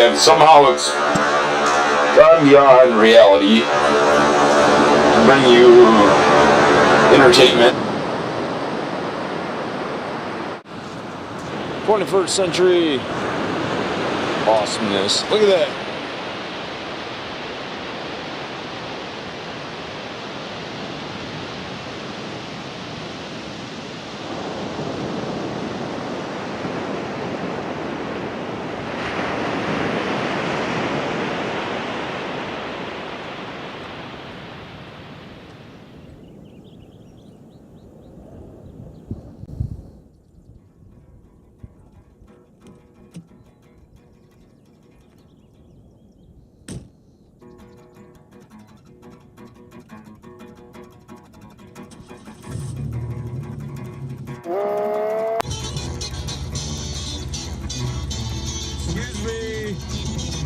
And somehow it's gone beyond reality to bring you entertainment. 21st century awesomeness. Look at that.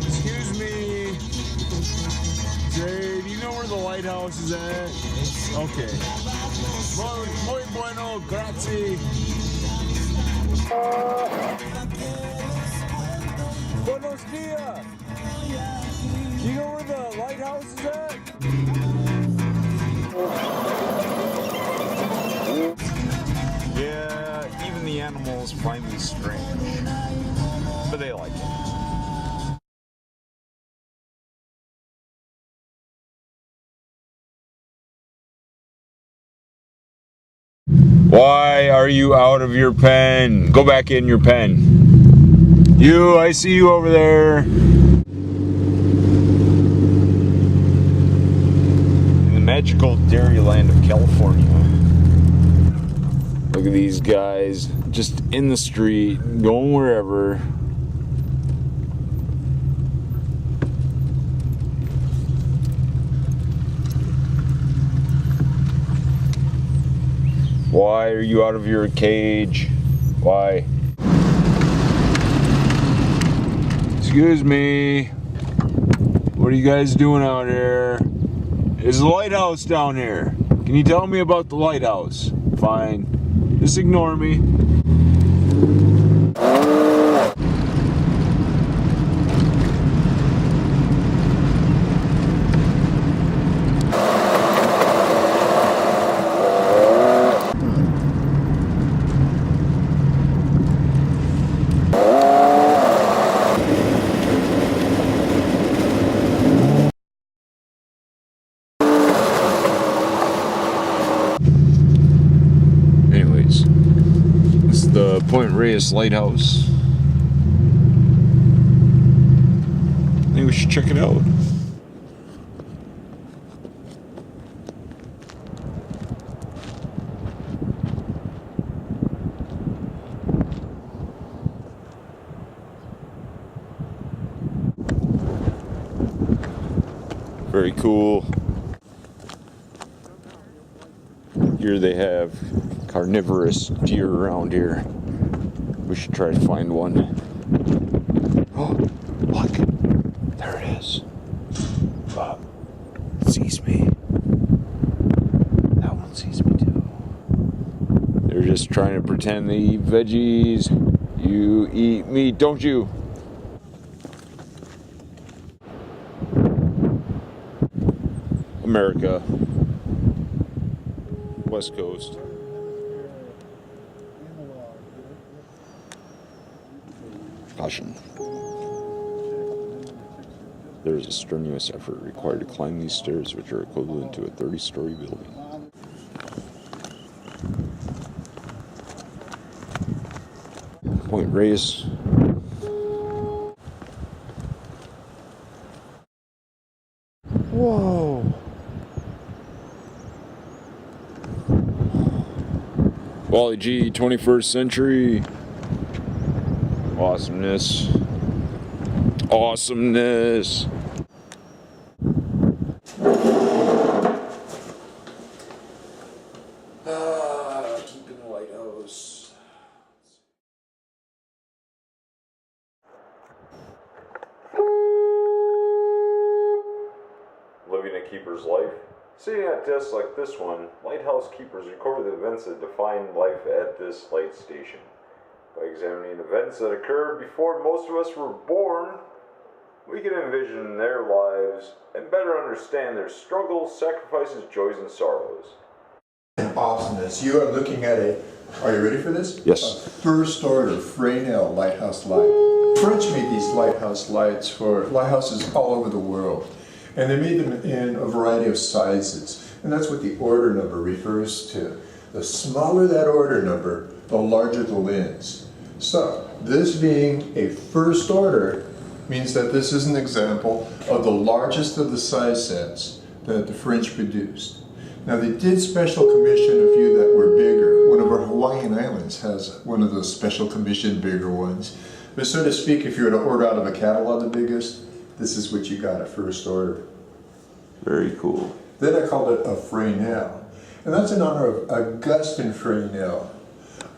Excuse me. Jay, do you know where the lighthouse is at? Okay. Muy bueno, grazie. Buenos dias. Do you know where the lighthouse is at? Yeah, even the animals find me strange. But they like it. Why are you out of your pen? Go back in your pen. You, I see you over there. In the magical dairyland of California. Look at these guys just in the street, going wherever. Why are you out of your cage? Why? Excuse me. What are you guys doing out here? There's a lighthouse down here. Can you tell me about the lighthouse? Fine. Just ignore me. The Point Reyes Light House. I think we should check it out. Very cool. Here they have carnivorous deer around here. We should try to find one. Oh, look. There it is. It sees me. That one sees me too. They're just trying to pretend they eat veggies. You eat meat, don't you? America. West Coast. Caution. There is a strenuous effort required to climb these stairs, which are equivalent to a 30-story building. Point Reyes. Whoa. Wali-G, 21st century. Awesomeness. Awesomeness. Keeping the lighthouse. Living a keeper's life. Sitting at desks like this one, lighthouse keepers record the events that define life at this light station. By examining events that occurred before most of us were born, we can envision their lives and better understand their struggles, sacrifices, joys, and sorrows. Awesomeness. You are looking at are you ready for this? Yes. A first order Fresnel lighthouse light. French made these lighthouse lights for lighthouses all over the world. And they made them in a variety of sizes. And that's what the order number refers to. The smaller that order number, the larger the lens. So, this being a first order means that this is an example of the largest of the size sets that the French produced. Now they did special commission a few that were bigger. One of our Hawaiian islands has one of those special commissioned bigger ones. But so to speak, if you were to order out of a catalog the biggest, this is what you got at first order. Very cool. Then I called it a Fresnel. And that's in honor of Augustin Fresnel.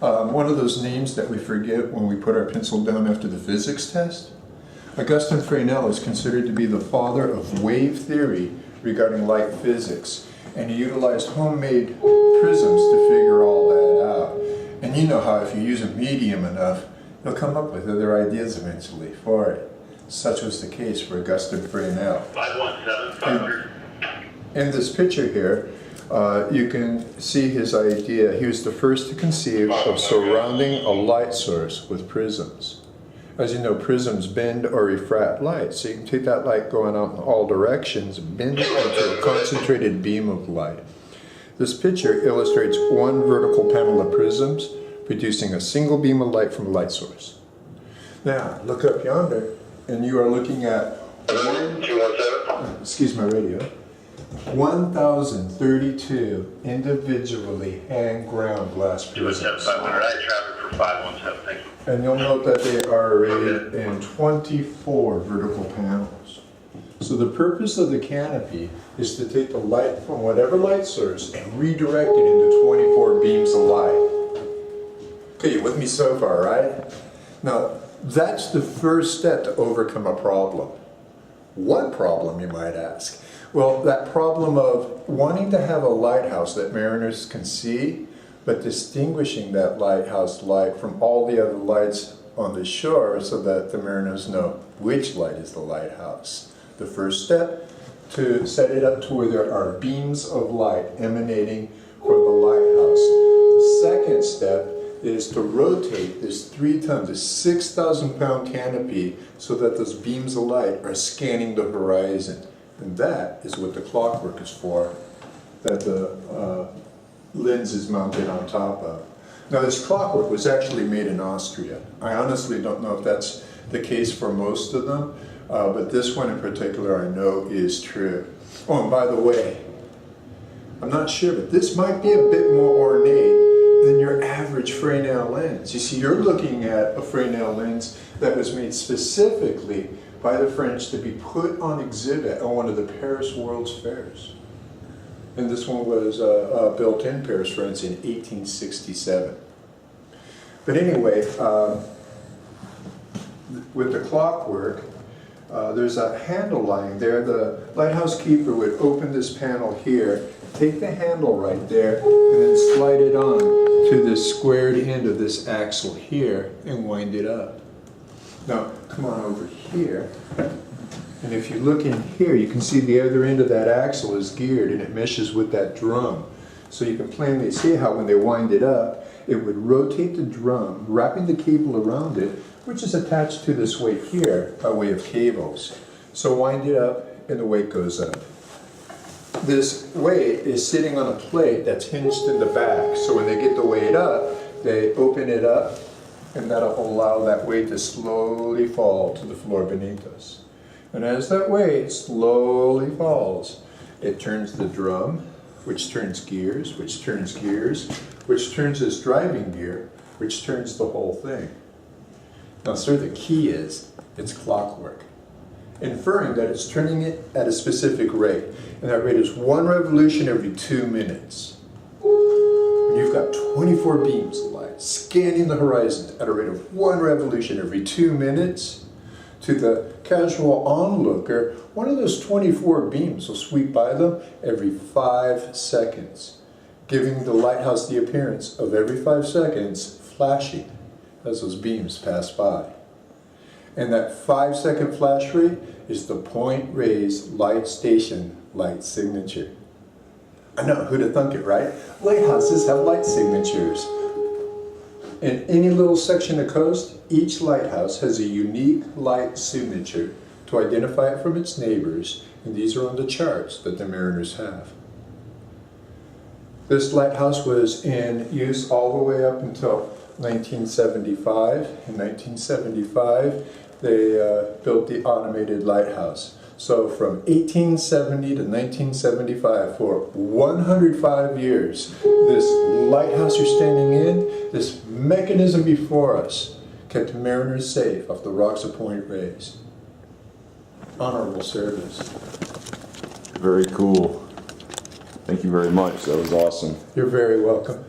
One of those names that we forget when we put our pencil down after the physics test. Augustin Fresnel is considered to be the father of wave theory regarding light physics. And he utilized homemade prisms to figure all that out. And you know how if you use a medium enough, you'll come up with other ideas eventually for it. Such was the case for Augustin Fresnel. 517. In this picture here, you can see his idea. He was the first to conceive of surrounding a light source with prisms. As you know, prisms bend or refract light. So you can take that light going out in all directions, bend it into a concentrated beam of light. This picture illustrates one vertical panel of prisms producing a single beam of light from a light source. Now, look up yonder, and you are looking at excuse my radio, 1,032 individually hand-ground glass prisms. 217-500, I traffic for 517, thank you. And you'll note that they are arrayed in 24 vertical panels. So the purpose of the canopy is to take the light from whatever light source and redirect it into 24 beams of light. Okay, you with me so far, right? Now, that's the first step to overcome a problem. What problem, you might ask? Well, that problem of wanting to have a lighthouse that mariners can see, but distinguishing that lighthouse light from all the other lights on the shore so that the mariners know which light is the lighthouse. The first step, to set it up to where there are beams of light emanating from the lighthouse. The second step is to rotate this 3-ton to 6,000-pound canopy so that those beams of light are scanning the horizon. And that is what the clockwork is for, that the lens is mounted on top of. Now this clockwork was actually made in Austria. I honestly don't know if that's the case for most of them, but this one in particular I know is true. Oh, and by the way, I'm not sure, but this might be a bit more ornate than your average Fresnel lens. You see, you're looking at a Fresnel lens that was made specifically by the French to be put on exhibit at one of the Paris World's Fairs. And this one was built in Paris, France in 1867. But anyway, with the clockwork, there's a handle lying there. The lighthouse keeper would open this panel here, take the handle right there, and then slide it on to the squared end of this axle here and wind it up. Now, come on over here. And if you look in here, you can see the other end of that axle is geared and it meshes with that drum. So you can plainly see how when they wind it up, it would rotate the drum, wrapping the cable around it, which is attached to this weight here by way of cables. So wind it up and the weight goes up. This weight is sitting on a plate that's hinged in the back. So when they get the weight up, they open it up and that'll allow that weight to slowly fall to the floor beneath us. And as that weight slowly falls, it turns the drum, which turns gears, which turns gears, which turns this driving gear, which turns the whole thing. Now, sir, the key is it's clockwork, inferring that it's turning it at a specific rate, and that rate is 1 revolution every 2 minutes. When you've got 24 beams of light scanning the horizon at a rate of 1 revolution every 2 minutes, to the casual onlooker, one of those 24 beams will sweep by them every 5 seconds, giving the lighthouse the appearance of every 5 seconds flashing as those beams pass by. And that 5-second flash rate is the Point Reyes Light Station light signature. I know, who'd have thunk it, right? Lighthouses have light signatures. In any little section of coast, each lighthouse has a unique light signature to identify it from its neighbors, and these are on the charts that the mariners have. This lighthouse was in use all the way up until 1975. In 1975, they built the automated lighthouse. So from 1870 to 1975, for 105 years, this lighthouse you're standing in, this mechanism before us, kept mariners safe off the rocks of Point Reyes. Honorable service. Very cool. Thank you very much. That was awesome. You're very welcome.